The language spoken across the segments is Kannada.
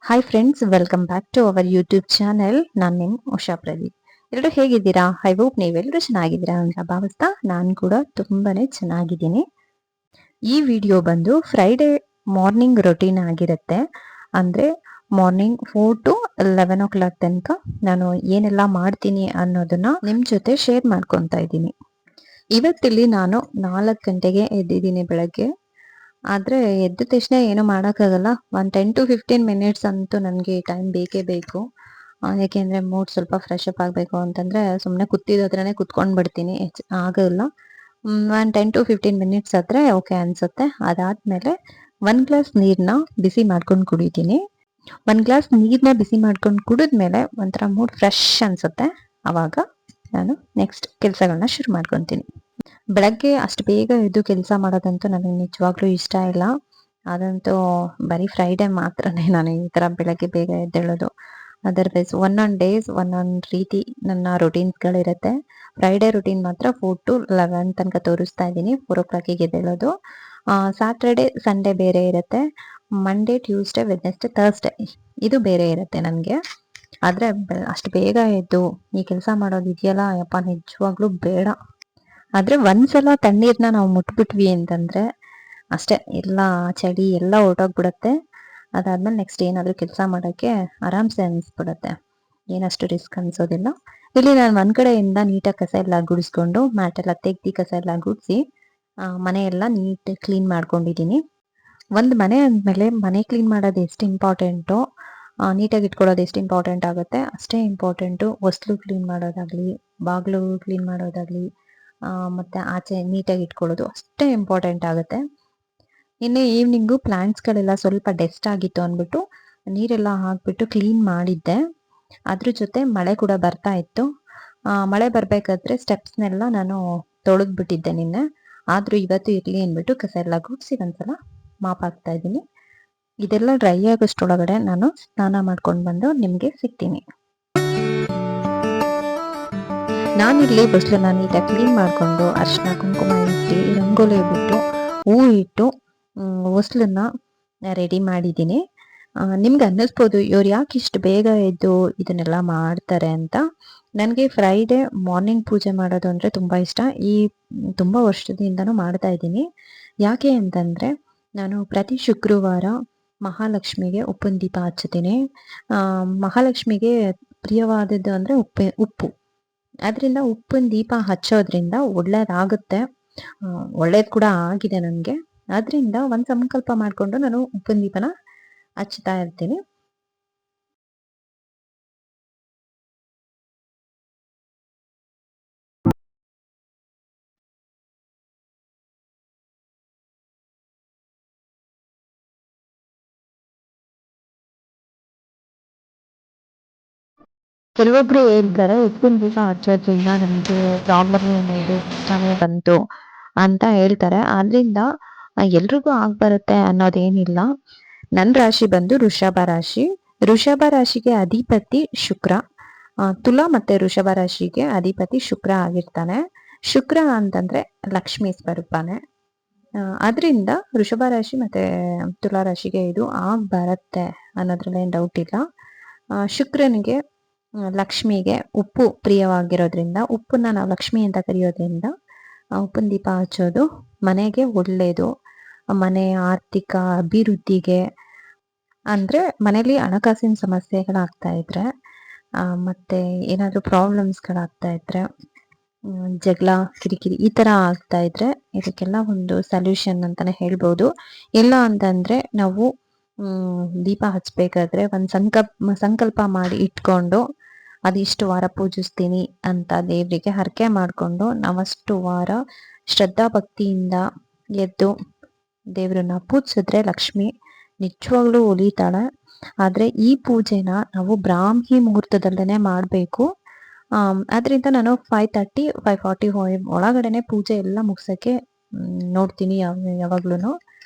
Hi friends, welcome back to our YouTube channel. ನಾನು ನಿಮ್ ಉಷಾ ಪ್ರದೀಪ್. ಎಲ್ಲರೂ ಹೇಗಿದ್ದೀರಾ? ಐ ಹೋಪ್ ನೀವೆಲ್ಲರೂ ಚೆನ್ನಾಗಿದ್ದೀರಾ ಅಂತ ಭಾವಿಸ್ತಾ ನಾನು ಕೂಡ ತುಂಬಾನೇ ಚೆನ್ನಾಗಿದ್ದೀನಿ. ಈ ವಿಡಿಯೋ ಬಂದು ಫ್ರೈಡೆ ಮಾರ್ನಿಂಗ್ ರೊಟೀನ್ ಆಗಿರುತ್ತೆ. ಅಂದ್ರೆ ಮಾರ್ನಿಂಗ್ 4 to 11 o'clock ತನಕ ನಾನು ಏನೆಲ್ಲ ಮಾಡ್ತೀನಿ ಅನ್ನೋದನ್ನ ನಿಮ್ ಜೊತೆ ಶೇರ್ ಮಾಡ್ಕೊತಾ ಇದ್ದೀನಿ. ಇವತ್ತಿಲ್ಲಿ ನಾನು 4 ಗಂಟೆಗೆ ಎದ್ದಿದ್ದೀನಿ ಬೆಳಗ್ಗೆ. ಆದ್ರೆ ಎದ್ದ ತಕ್ಷಣ ಏನು ಮಾಡೋಕ್ಕಾಗಲ್ಲ. ಒಂದು 10 to 15 ಮಿನಿಟ್ಸ್ ಅಂತೂ ನನಗೆ ಟೈಮ್ ಬೇಕೇ ಬೇಕು. ಯಾಕೆಂದ್ರೆ ಮೂಡ್ ಸ್ವಲ್ಪ ಫ್ರೆಶ್ ಅಪ್ ಆಗಬೇಕು ಅಂತಂದ್ರೆ ಸುಮ್ಮನೆ ಕೂತಿದ್ದತ್ರನೇ ಕುತ್ಕೊಂಡು ಬಿಡ್ತೀನಿ. ಆಗಲ್ಲ. ಒಂದು 10 to 15 ಮಿನಿಟ್ಸ್ ಆದ್ರೆ ಓಕೆ ಅನ್ಸುತ್ತೆ. ಅದಾದ್ಮೇಲೆ 1 ಗ್ಲಾಸ್ ನೀರನ್ನ ಬಿಸಿ ಮಾಡ್ಕೊಂಡು ಕುಡಿತೀನಿ. 1 ಗ್ಲಾಸ್ ನೀರನ್ನ ಬಿಸಿ ಮಾಡ್ಕೊಂಡು ಕುಡಿದ್ಮೇಲೆ ಒಂಥರ ಮೂಡ್ ಫ್ರೆಶ್ ಅನ್ಸುತ್ತೆ. ಅವಾಗ ನಾನು ನೆಕ್ಸ್ಟ್ ಕೆಲಸಗಳನ್ನ ಶುರು ಮಾಡ್ಕೊತೀನಿ. ಬೆಳಗ್ಗೆ ಅಷ್ಟು ಬೇಗ ಎದ್ದು ಕೆಲಸ ಮಾಡೋದಂತೂ ನನಗೆ ನಿಜವಾಗ್ಲೂ ಇಷ್ಟ ಇಲ್ಲ. ಅದಂತೂ ಬರೀ ಫ್ರೈಡೆ ಮಾತ್ರನೇ ನಾನು ಈ ಥರ ಬೆಳಗ್ಗೆ ಬೇಗ ಎದ್ದೇಳೋದು. ಅದರ್ವೈಸ್ ಒಂದೊಂದು ಡೇಸ್ ಒಂದೊಂದು ರೀತಿ ನನ್ನ ರೊಟೀನ್ಸ್ಗಳಿರುತ್ತೆ. ಫ್ರೈಡೆ ರೊಟೀನ್ ಮಾತ್ರ 4 to 11 ತನಕ ತೋರಿಸ್ತಾ ಇದ್ದೀನಿ. 4 o'clock ಎದ್ದೇಳೋದು. ಸ್ಯಾಟರ್ಡೆ ಸಂಡೇ ಬೇರೆ ಇರುತ್ತೆ. ಮಂಡೇ ಟ್ಯೂಸ್ಡೇ ವೆಡ್ನೆಸ್ಡೇ ಥರ್ಸ್ಡೇ ಇದು ಬೇರೆ ಇರುತ್ತೆ ನನಗೆ. ಆದರೆ ಅಷ್ಟು ಬೇಗ ಎದ್ದು ಈ ಕೆಲಸ ಮಾಡೋದು ಇದೆಯಲ್ಲ, ಯಪ್ಪ ನಿಜವಾಗ್ಲೂ ಬೇಡ. ಆದ್ರೆ ಒಂದ್ಸಲ ತಣ್ಣೀರ್ನ ನಾವು ಮುಟ್ಬಿಟ್ವಿ ಅಂತಂದ್ರೆ ಅಷ್ಟೇ, ಎಲ್ಲ ಚಳಿ ಎಲ್ಲ ಹೊರ್ಟೋಗ್ಬಿಡತ್ತೆ. ಅದಾದ್ಮೇಲೆ ನೆಕ್ಸ್ಟ್ ಏನಾದ್ರೂ ಕೆಲಸ ಮಾಡೋಕ್ಕೆ ಆರಾಮ್ಸೆ ಅನ್ಸ್ಬಿಡತ್ತೆ. ಏನಷ್ಟು ರಿಸ್ಕ್ ಅನ್ಸೋದಿಲ್ಲ. ಇಲ್ಲಿ ನಾನು ಒಂದ್ ಕಡೆಯಿಂದ ನೀಟಾಗಿ ಕಸ ಎಲ್ಲ ಗುಡಿಸ್ಕೊಂಡು ಮ್ಯಾಟ್ ಎಲ್ಲ ತೆಗ್ದು ಕಸ ಎಲ್ಲ ಗುಡಿಸಿ ಮನೆ ಎಲ್ಲ ನೀಟ್ ಕ್ಲೀನ್ ಮಾಡ್ಕೊಂಡಿದ್ದೀನಿ. ಒಂದು ಮನೆ ಅಂದಮೇಲೆ ಮನೆ ಕ್ಲೀನ್ ಮಾಡೋದು ಎಷ್ಟು ಇಂಪಾರ್ಟೆಂಟೋ, ನೀಟಾಗಿ ಇಟ್ಕೊಳ್ಳೋದು ಎಷ್ಟು ಇಂಪಾರ್ಟೆಂಟ್ ಆಗುತ್ತೆ ಅಷ್ಟೇ ಇಂಪಾರ್ಟೆಂಟು ಹೊಸ್ಲು ಕ್ಲೀನ್ ಮಾಡೋದಾಗ್ಲಿ, ಬಾಗಿಲು ಕ್ಲೀನ್ ಮಾಡೋದಾಗ್ಲಿ, ಮತ್ತೆ ಆಚೆ ನೀಟಾಗಿ ಇಟ್ಕೊಳ್ಳೋದು ಅಷ್ಟೇ ಇಂಪಾರ್ಟೆಂಟ್ ಆಗುತ್ತೆ. ಇನ್ನು ಈವ್ನಿಂಗು ಪ್ಲಾಂಟ್ಸ್ಗಳೆಲ್ಲ ಸ್ವಲ್ಪ ಡೆಸ್ಟ್ ಆಗಿತ್ತು ಅಂದ್ಬಿಟ್ಟು ನೀರೆಲ್ಲ ಹಾಕ್ಬಿಟ್ಟು ಕ್ಲೀನ್ ಮಾಡಿದ್ದೆ. ಅದ್ರ ಜೊತೆ ಮಳೆ ಕೂಡ ಬರ್ತಾ ಇತ್ತು. ಮಳೆ ಬರಬೇಕಾದ್ರೆ ಸ್ಟೆಪ್ಸ್ನೆಲ್ಲ ನಾನು ತೊಳೆದ್ಬಿಟ್ಟಿದ್ದೆ ನಿನ್ನೆ. ಆದರೂ ಇವತ್ತು ಇರಲಿ ಅಂದ್ಬಿಟ್ಟು ಕಸ ಎಲ್ಲ ಗುಡಿಸಿ ಒಂದ್ಸಲ ಮಾಪ್ ಹಾಕ್ತಾ ಇದ್ದೀನಿ. ಇದೆಲ್ಲ ಡ್ರೈ ಆಗೋಷ್ಟರೊಳಗಡೆ ನಾನು ಸ್ನಾನ ಮಾಡ್ಕೊಂಡು ಬಂದು ನಿಮಗೆ ಸಿಗ್ತೀನಿ. ನಾನಿಲ್ಲಿ ಬಸ್ಲನ್ನ ನೀಟಾಗಿ ಕ್ಲೀನ್ ಮಾಡಿಕೊಂಡು ಅರಿಶಿನ ಕುಂಕುಮ ಇಟ್ಟು ರಂಗೋಲಿ ಬಿಟ್ಟು ಹೂ ಇಟ್ಟು ಹೊಸ್ಲನ್ನ ರೆಡಿ ಮಾಡಿದ್ದೀನಿ. ನಿಮ್ಗೆ ಅನ್ನಿಸ್ಬೋದು ಇವ್ರು ಯಾಕೆ ಇಷ್ಟು ಬೇಗ ಎದ್ದು ಇದನ್ನೆಲ್ಲ ಮಾಡ್ತಾರೆ ಅಂತ. ನನಗೆ ಫ್ರೈಡೆ ಮಾರ್ನಿಂಗ್ ಪೂಜೆ ಮಾಡೋದು ಅಂದರೆ ತುಂಬ ಇಷ್ಟ. ತುಂಬ ವರ್ಷದಿಂದನೂ ಮಾಡ್ತಾ ಇದ್ದೀನಿ. ಯಾಕೆ ಅಂತಂದರೆ ನಾನು ಪ್ರತಿ ಶುಕ್ರವಾರ ಮಹಾಲಕ್ಷ್ಮಿಗೆ ಉಪ್ಪಿನ ದೀಪ ಹಚ್ಚುತ್ತೀನಿ. ಮಹಾಲಕ್ಷ್ಮಿಗೆ ಪ್ರಿಯವಾದದ್ದು ಅಂದರೆ ಉಪ್ಪು. ಅದರಿಂದ ಉಪ್ಪಿನ ದೀಪ ಹಚ್ಚೋದ್ರಿಂದ ಒಳ್ಳೇದಾಗುತ್ತೆ. ಒಳ್ಳೇದು ಕೂಡ ಆಗಿದೆ ನನಗೆ. ಅದರಿಂದ ಒಂದು ಸಂಕಲ್ಪ ಮಾಡಿಕೊಂಡು ನಾನು ಉಪ್ಪಿನ ದೀಪನ ಹಚ್ತಾ ಇರ್ತೀನಿ. ಕೆಲವೊಬ್ರು ಹೇಳ್ತಾರೆ ಉಪ್ಪಿನ ದೀಪ ಹಚ್ಚೋದ್ರಿಂದ ನಮಗೆ ಪ್ರಾಬ್ಲಮ್ ಏನಿದೆ ಇಷ್ಟನೇ ಬಂತು ಅಂತ ಹೇಳ್ತಾರೆ. ಆದ್ರಿಂದ ಎಲ್ರಿಗೂ ಆಗ್ಬರುತ್ತೆ ಅನ್ನೋದೇನಿಲ್ಲ. ನನ್ನ ರಾಶಿ ಬಂದು ವೃಷಭ ರಾಶಿ. ವೃಷಭ ರಾಶಿಗೆ ಅಧಿಪತಿ ಶುಕ್ರ. ತುಲಾ ಮತ್ತೆ ವೃಷಭ ರಾಶಿಗೆ ಅಧಿಪತಿ ಶುಕ್ರ ಆಗಿರ್ತಾನೆ. ಶುಕ್ರ ಅಂತಂದ್ರೆ ಲಕ್ಷ್ಮೀ ಸ್ವರೂಪನೇ. ಅದರಿಂದ ವೃಷಭ ರಾಶಿ ಮತ್ತೆ ತುಲಾ ರಾಶಿಗೆ ಇದು ಬರುತ್ತೆ ಅನ್ನೋದ್ರಲ್ಲಿ ಏನು ಡೌಟ್ ಇಲ್ಲ. ಶುಕ್ರನಿಗೆ ಲಕ್ಷ್ಮಿಗೆ ಉಪ್ಪು ಪ್ರಿಯವಾಗಿರೋದ್ರಿಂದ, ಉಪ್ಪನ್ನ ನಾವು ಲಕ್ಷ್ಮಿ ಅಂತ ಕರೆಯೋದ್ರಿಂದ ಉಪ್ಪಿನ ದೀಪ ಹಚ್ಚೋದು ಮನೆಗೆ ಒಳ್ಳೆಯದು. ಮನೆ ಆರ್ಥಿಕ ಅಭಿವೃದ್ಧಿಗೆ, ಅಂದರೆ ಮನೇಲಿ ಹಣಕಾಸಿನ ಸಮಸ್ಯೆಗಳಾಗ್ತಾ ಇದ್ರೆ ಮತ್ತು ಏನಾದರೂ ಪ್ರಾಬ್ಲಮ್ಸ್ಗಳಾಗ್ತಾ ಇದ್ರೆ, ಜಗಳ ಕಿರಿಕಿರಿ ಈ ಥರ ಆಗ್ತಾ ಇದ್ರೆ ಇದಕ್ಕೆಲ್ಲ ಒಂದು ಸೊಲ್ಯೂಷನ್ ಅಂತಲೇ ಹೇಳ್ಬೋದು. ಇಲ್ಲ ಅಂತಂದರೆ ನಾವು ದೀಪ ಹಚ್ಚಬೇಕಾದ್ರೆ ಒಂದು ಸಂಕಲ್ಪ ಮಾಡಿ ಇಟ್ಕೊಂಡು ಅದಿಷ್ಟು ವಾರ ಪೂಜಿಸ್ತೀನಿ ಅಂತ ದೇವರಿಗೆ ಹರಕೆ ಮಾಡಿಕೊಂಡು ನಾವಷ್ಟು ವಾರ ಶ್ರದ್ಧಾ ಭಕ್ತಿಯಿಂದ ಎದ್ದು ದೇವರನ್ನ ಪೂಜಿಸಿದ್ರೆ ಲಕ್ಷ್ಮಿ ನಿಜವಾಗ್ಲೂ ಒಲಿತಾಳೆ. ಆದರೆ ಈ ಪೂಜೆನ ನಾವು ಬ್ರಾಹ್ಮಿ ಮುಹೂರ್ತದಲ್ಲೇ ಮಾಡಬೇಕು. ಅದರಿಂದ ನಾನು 5:30 5:40 ಒಳಗಡೆನೆ ಪೂಜೆ ಎಲ್ಲ ಮುಗ್ಸೋಕ್ಕೆ ನೋಡ್ತೀನಿ. ಯಾವಾಗ್ಲೂ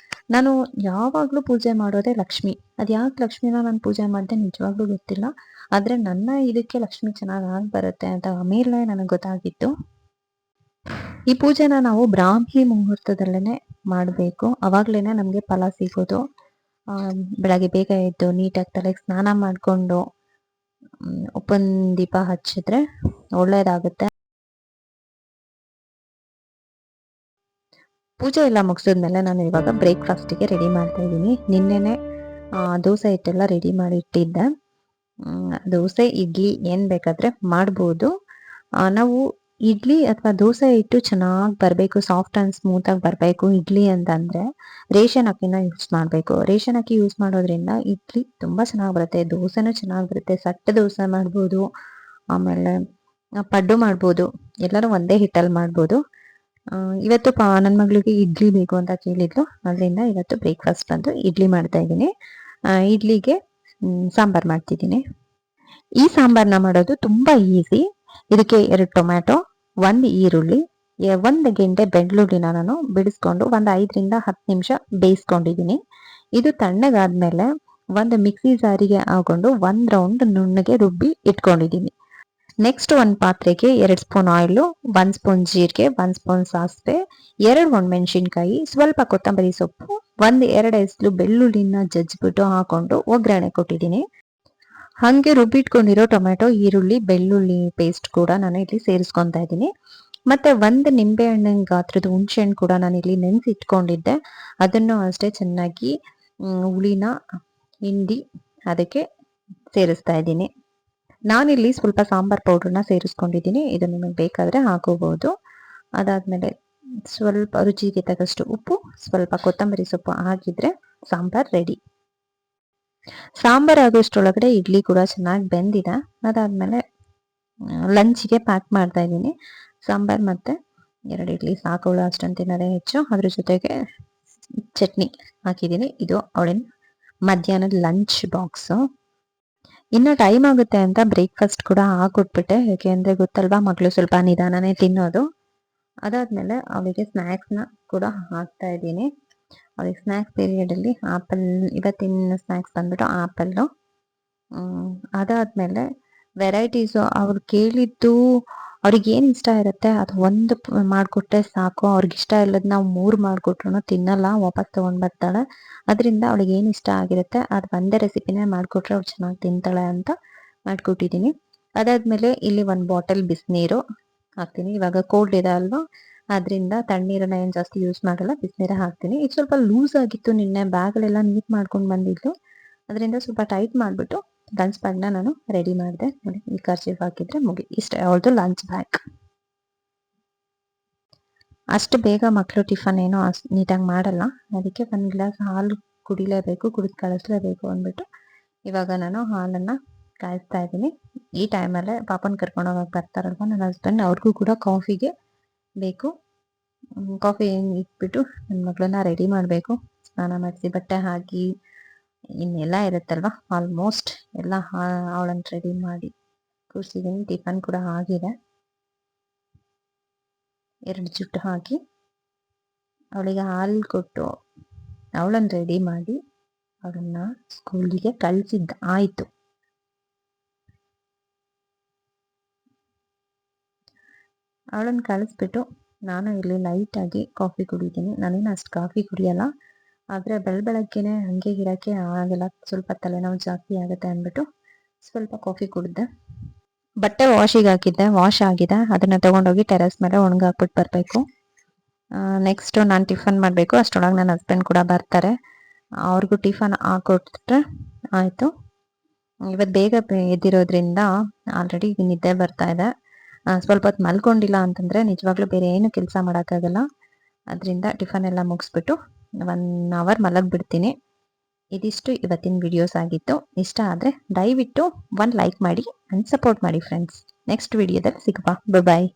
ನಾನು ಯಾವಾಗಲೂ ಪೂಜೆ ಮಾಡೋದೇ ಲಕ್ಷ್ಮಿ. ಅದು ಯಾಕೆ ಲಕ್ಷ್ಮಿನ ನಾನು ಪೂಜೆ ಮಾಡಿದೆ ನಿಜವಾಗ್ಲೂ ಗೊತ್ತಿಲ್ಲ. ಆದರೆ ನನ್ನ ಇದಕ್ಕೆ ಲಕ್ಷ್ಮಿ ಚೆನ್ನಾಗಿ ಬರುತ್ತೆ ಅಂತ ಆಮೇಲೆ ನನಗೆ ಗೊತ್ತಾಗಿತ್ತು. ಈ ಪೂಜೆನ ನಾವು ಬ್ರಾಹ್ಮಿ ಮುಹೂರ್ತದಲ್ಲೇ ಮಾಡಬೇಕು. ಅವಾಗಲೇ ನಮಗೆ ಫಲ ಸಿಗೋದು. ಬೆಳಗ್ಗೆ ಬೇಗ ಎದ್ದು ನೀಟಾಗಿ ತಲೆಗೆ ಸ್ನಾನ ಮಾಡಿಕೊಂಡು ಉಪ್ಪಿನ ದೀಪ ಹಚ್ಚಿದ್ರೆ ಒಳ್ಳೇದಾಗುತ್ತೆ. ಪೂಜೆ ಎಲ್ಲ ಮುಗಿಸಿದ್ಮೇಲೆ ನಾನು ಇವಾಗ ಬ್ರೇಕ್ಫಾಸ್ಟಿಗೆ ರೆಡಿ ಮಾಡ್ತಾ ಇದ್ದೀನಿ. ನಿನ್ನೆನೆ ದೋಸೆ ಹಿಟ್ಟೆಲ್ಲ ರೆಡಿ ಮಾಡಿ ಇಟ್ಟಿದ್ದೆ. ದೋಸೆ ಇಡ್ಲಿ ಏನು ಬೇಕಾದರೆ ಮಾಡ್ಬೋದು. ನಾವು ಇಡ್ಲಿ ಅಥವಾ ದೋಸೆ ಹಿಟ್ಟು ಚೆನ್ನಾಗಿ ಬರಬೇಕು, ಸಾಫ್ಟ್ ಆ್ಯಂಡ್ ಸ್ಮೂತಾಗಿ ಬರಬೇಕು ಇಡ್ಲಿ ಅಂತಂದರೆ ರೇಷನ್ ಅಕ್ಕಿನ ಯೂಸ್ ಮಾಡಬೇಕು. ರೇಷನ್ ಅಕ್ಕಿ ಯೂಸ್ ಮಾಡೋದ್ರಿಂದ ಇಡ್ಲಿ ತುಂಬ ಚೆನ್ನಾಗಿ ಬರುತ್ತೆ, ದೋಸೆನೂ ಚೆನ್ನಾಗಿ ಬರುತ್ತೆ. ಸಟ್ಟ ದೋಸೆ ಮಾಡ್ಬೋದು, ಆಮೇಲೆ ಪಡ್ಡು ಮಾಡ್ಬೋದು, ಎಲ್ಲರೂ ಒಂದೇ ಹಿಟ್ಟಲ್ಲಿ ಮಾಡ್ಬೋದು. ಇವತ್ತು ನನ್ನ ಮಗಳಿಗೆ ಇಡ್ಲಿ ಬೇಕು ಅಂತ ಕೇಳಿದ್ಲು, ಅದರಿಂದ ಇವತ್ತು ಬ್ರೇಕ್ಫಾಸ್ಟ್ ಬಂದು ಇಡ್ಲಿ ಮಾಡ್ತಾ ಇದ್ದೀನಿ. ಇಡ್ಲಿಗೆ ಸಾಂಬಾರು ಮಾಡ್ತಿದ್ದೀನಿ. ಈ ಸಾಂಬಾರನ್ನ ಮಾಡೋದು ತುಂಬ ಈಸಿ. ಇದಕ್ಕೆ 2 ಟೊಮ್ಯಾಟೊ, 1 ಈರುಳ್ಳಿ, 1 ಗೆಂಡೆ ಬೆಳ್ಳುಳ್ಳಿನ ನಾನು ಬಿಡಿಸ್ಕೊಂಡು ಒಂದು 5ರಿಂದ 10 ನಿಮಿಷ ಬೇಯಿಸ್ಕೊಂಡಿದ್ದೀನಿ. ಇದು ತಣ್ಣಗಾದ್ಮೇಲೆ ಒಂದು ಮಿಕ್ಸಿ ಜಾರಿಗೆ ಹಾಕೊಂಡು 1 ರೌಂಡ್ ನುಣ್ಣಗೆ ರುಬ್ಬಿ ಇಟ್ಕೊಂಡಿದ್ದೀನಿ. ನೆಕ್ಸ್ಟ್ ಒಂದು ಪಾತ್ರೆಗೆ 2 ಸ್ಪೂನ್ ಆಯಿಲು, 1 ಸ್ಪೂನ್ ಜೀರಿಗೆ, 1 ಸ್ಪೂನ್ ಸಾಸಿವೆ, 2 ಒಣಮೆಣಸಿನ್ಕಾಯಿ, ಸ್ವಲ್ಪ ಕೊತ್ತಂಬರಿ ಸೊಪ್ಪು, 1-2 ಎಸಳು ಬೆಳ್ಳುಳ್ಳಿನ ಜಜ್ಜಿಬಿಟ್ಟು ಹಾಕೊಂಡು ಒಗ್ಗರಣೆ ಕೊಟ್ಟಿದ್ದೀನಿ. ಹಾಗೆ ರುಬ್ಬಿಟ್ಕೊಂಡಿರೋ ಟೊಮೆಟೊ, ಈರುಳ್ಳಿ, ಬೆಳ್ಳುಳ್ಳಿ ಪೇಸ್ಟ್ ಕೂಡ ನಾನು ಇಲ್ಲಿ ಸೇರಿಸ್ಕೊತಾ ಇದ್ದೀನಿ. ಮತ್ತೆ 1 ನಿಂಬೆ ಹಣ್ಣಿನ ಗಾತ್ರದ ಹುಣಸೆ ಹಣ್ಣು ಕೂಡ ನಾನು ಇಲ್ಲಿ ನೆನೆಸಿ ಇಟ್ಕೊಂಡಿದ್ದೆ. ಅದನ್ನು ಅಷ್ಟೇ ಚೆನ್ನಾಗಿ ಹುಳಿನ ಹಿಂಡಿ ಅದಕ್ಕೆ ಸೇರಿಸ್ತಾ ಇದ್ದೀನಿ. ನಾನಿಲ್ಲಿ ಸ್ವಲ್ಪ ಸಾಂಬಾರ್ ಪೌಡ್ರನ್ನ ಸೇರಿಸ್ಕೊಂಡಿದ್ದೀನಿ. ಇದು ನಿಮಗೆ ಬೇಕಾದರೆ ಹಾಕೋಬಹುದು. ಅದಾದಮೇಲೆ ಸ್ವಲ್ಪ ರುಚಿಗೆ ತಕ್ಕಷ್ಟು ಉಪ್ಪು, ಸ್ವಲ್ಪ ಕೊತ್ತಂಬರಿ ಸೊಪ್ಪು ಹಾಕಿದರೆ ಸಾಂಬಾರ್ ರೆಡಿ. ಸಾಂಬಾರ್ ಆಗೋಷ್ಟರೊಳಗಡೆ ಇಡ್ಲಿ ಕೂಡ ಚೆನ್ನಾಗಿ ಬೆಂದಿದೆ. ಅದಾದಮೇಲೆ ಲಂಚ್ಗೆ ಪ್ಯಾಕ್ ಮಾಡ್ತಾ ಇದ್ದೀನಿ. ಸಾಂಬಾರ್ ಮತ್ತು 2 ಇಡ್ಲಿ ಸಾಕೋಳು ಅಷ್ಟೊಂದು ತಿನ್ನೋದೇ ಹೆಚ್ಚು. ಅದ್ರ ಜೊತೆಗೆ ಚಟ್ನಿ ಹಾಕಿದ್ದೀನಿ. ಇದು ಅವಳಿನ ಮಧ್ಯಾಹ್ನದ ಲಂಚ್ ಬಾಕ್ಸು. ಇನ್ನು ಟೈಮ್ ಆಗುತ್ತೆ ಅಂತ ಬ್ರೇಕ್ಫಾಸ್ಟ್ ಕೂಡ ಹಾಕೊಟ್ಬಿಟ್ಟೆ, ಯಾಕೆ ಅಂದರೆ ಗೊತ್ತಲ್ವಾ ಮಕ್ಕಳು ಸ್ವಲ್ಪ ನಿಧಾನನೇ ತಿನ್ನೋದು. ಅದಾದಮೇಲೆ ಅವಳಿಗೆ ಸ್ನ್ಯಾಕ್ಸ್ನ ಕೂಡ ಹಾಕ್ತಾ ಇದ್ದೀನಿ. ಅವಳಿಗೆ ಸ್ನ್ಯಾಕ್ಸ್ ಪೀರಿಯಡಲ್ಲಿ ಆ್ಯಪಲ್, ಇವತ್ತಿನ ಸ್ನ್ಯಾಕ್ಸ್ ಬಂದ್ಬಿಟ್ಟು ಆ್ಯಪಲ್ಲು. ಅದಾದಮೇಲೆ ವೆರೈಟೀಸು ಅವ್ರು ಕೇಳಿದ್ದು, ಅವ್ರಿಗೆ ಏನು ಇಷ್ಟ ಇರುತ್ತೆ ಅದು ಒಂದು ಮಾಡಿಕೊಟ್ರೆ ಸಾಕು. ಅವ್ರಿಗೆ ಇಷ್ಟ ಇಲ್ಲದ ನಾವು 3 ಮಾಡಿಕೊಟ್ರು ತಿನ್ನಲ್ಲ, ವಾಪಸ್ ತೊಗೊಂಡು ಬರ್ತಾಳೆ. ಅದರಿಂದ ಅವಳಿಗೆ ಏನು ಇಷ್ಟ ಆಗಿರುತ್ತೆ ಅದು ಒಂದೇ ರೆಸಿಪಿನೇ ಮಾಡಿಕೊಟ್ರೆ ಅವ್ಳು ಚೆನ್ನಾಗಿ ತಿಂತಾಳೆ ಅಂತ ಮಾಡಿಕೊಟ್ಟಿದ್ದೀನಿ. ಅದಾದಮೇಲೆ ಇಲ್ಲಿ 1 ಬಾಟಲ್ ಬಿಸಿನೀರು ಹಾಕ್ತೀನಿ. ಇವಾಗ ಕೋಲ್ಡ್ ಇದೆ ಅಲ್ವಾ, ಅದರಿಂದ ತಣ್ಣೀರನ್ನ ಏನು ಜಾಸ್ತಿ ಯೂಸ್ ಮಾಡಲ್ಲ, ಬಿಸಿನೀರೇ ಹಾಕ್ತೀನಿ. ಇದು ಸ್ವಲ್ಪ ಲೂಸ್ ಆಗಿತ್ತು, ನಿನ್ನೆ ಬ್ಯಾಗಲ್ಲೆಲ್ಲ ನೀಟ್ ಮಾಡ್ಕೊಂಡು ಬಂದಿದ್ದು, ಅದರಿಂದ ಸ್ವಲ್ಪ ಟೈಟ್ ಮಾಡಿಬಿಟ್ಟು ಲಂಚ್ ಬ್ಯಾಗ್ನ ನಾನು ರೆಡಿ ಮಾಡಿದೆ. ನೋಡಿ, ಈ ಕರ್ಚೀಫ್ ಹಾಕಿದ್ರೆ ಇಷ್ಟೇ ಅವಳದು ಲಂಚ್ ಬ್ಯಾಗ್. ಅಷ್ಟು ಬೇಗ ಮಕ್ಕಳು ಟಿಫನ್ ಏನೋ ನೀಟಾಗಿ ಮಾಡಲ್ಲ, ಅದಕ್ಕೆ 1 ಗ್ಲಾಸ್ ಹಾಲು ಕುಡಿಲೇಬೇಕು, ಕುಡಿದು ಕಳಿಸ್ಲೇಬೇಕು ಅಂದ್ಬಿಟ್ಟು ಇವಾಗ ನಾನು ಹಾಲನ್ನು ಕಾಯಿಸ್ತಾ ಇದ್ದೀನಿ. ಈ ಟೈಮಲ್ಲೇ ಪಾಪನ ಕರ್ಕೊಂಡು ಹೋಗಕ್ಕೆ ಬರ್ತಾರಲ್ವ ನನ್ನ ಹಸ್ಬೆಂಡ್, ಅವ್ರಿಗೂ ಕೂಡ ಕಾಫಿಗೆ ಬೇಕು. ಕಾಫಿ ಇಟ್ಬಿಟ್ಟು ನನ್ನ ಮಗಳನ್ನ ರೆಡಿ ಮಾಡಬೇಕು, ಸ್ನಾನ ಮಾಡಿಸಿ ಬಟ್ಟೆ ಹಾಕಿ ಇನ್ನೆಲ್ಲ ಇರುತ್ತಲ್ವ, ಆಲ್ಮೋಸ್ಟ್ ಎಲ್ಲ ಅವಳನ್ನು ರೆಡಿ ಮಾಡಿ ಕೂರಿಸಿದ್ದೀನಿ. ಟಿಫನ್ ಕೂಡ ಆಗಿದೆ. 2 ಜುಟ್ಟು ಹಾಕಿ ಅವಳಿಗೆ ಹಾಲು ಕೊಟ್ಟು ಅವಳನ್ನು ರೆಡಿ ಮಾಡಿ ಅವಳನ್ನ ಸ್ಕೂಲಿಗೆ ಕಳಿಸಿದ್ದ ಆಯಿತು. ಅವಳನ್ನು ಕಳಿಸ್ಬಿಟ್ಟು ನಾನು ಇಲ್ಲಿ ಲೈಟಾಗಿ ಕಾಫಿ ಕುಡಿತೀನಿ. ನಾನೇನು ಅಷ್ಟು ಕಾಫಿ ಕುಡಿಯಲ್ಲ, ಆದರೆ ಬೆಳಗ್ಗೆನೆ ಹಂಗೆ ಇರೋಕ್ಕೆ ಆಗಲ್ಲ, ಸ್ವಲ್ಪ ತಲೆನೋವು ಜಾಸ್ತಿ ಆಗುತ್ತೆ ಅಂದ್ಬಿಟ್ಟು ಸ್ವಲ್ಪ ಕಾಫಿ ಕುಡಿದೆ. ಬಟ್ಟೆ ವಾಶಿಗೆ ಹಾಕಿದ್ದೆ, ವಾಶ್ ಆಗಿದೆ. ಅದನ್ನು ತೊಗೊಂಡೋಗಿ ಟೆರೆಸ್ ಮೇಲೆ ಒಣಗಾಕ್ಬಿಟ್ಟು ಬರಬೇಕು. ನೆಕ್ಸ್ಟು ನಾನು ಟಿಫನ್ ಮಾಡಬೇಕು. ಅಷ್ಟರೊಳಗೆ ನನ್ನ ಹಸ್ಬೆಂಡ್ ಕೂಡ ಬರ್ತಾರೆ, ಅವ್ರಿಗೂ ಟಿಫನ್ ಹಾಕೊಟ್ರೆ ಆಯಿತು. ಇವತ್ತು ಬೇಗ ಎದ್ದಿರೋದ್ರಿಂದ ಆಲ್ರೆಡಿ ನಿದ್ದೆ ಬರ್ತಾ ಇದೆ. ಸ್ವಲ್ಪ ಹೊತ್ತು ಮಲ್ಕೊಂಡಿಲ್ಲ ಅಂತಂದರೆ ನಿಜವಾಗ್ಲೂ ಬೇರೆ ಏನು ಕೆಲಸ ಮಾಡೋಕ್ಕಾಗಲ್ಲ. ಅದರಿಂದ ಟಿಫನ್ ಎಲ್ಲ ಮುಗಿಸ್ಬಿಟ್ಟು 1 ಅವರ್ ಮಲಗಿಬಿಡ್ತೀನಿ. ಇದಿಷ್ಟು ಇವತ್ತಿನ ವಿಡಿಯೋಸ್ ಆಗಿತ್ತು. ಇಷ್ಟ ಆದರೆ ದಯವಿಟ್ಟು 1 ಲೈಕ್ ಮಾಡಿ ಆ್ಯಂಡ್ ಸಪೋರ್ಟ್ ಮಾಡಿ ಫ್ರೆಂಡ್ಸ್. ನೆಕ್ಸ್ಟ್ ವಿಡಿಯೋದಲ್ಲಿ ಸಿಗುವ. ಬಾಯ್.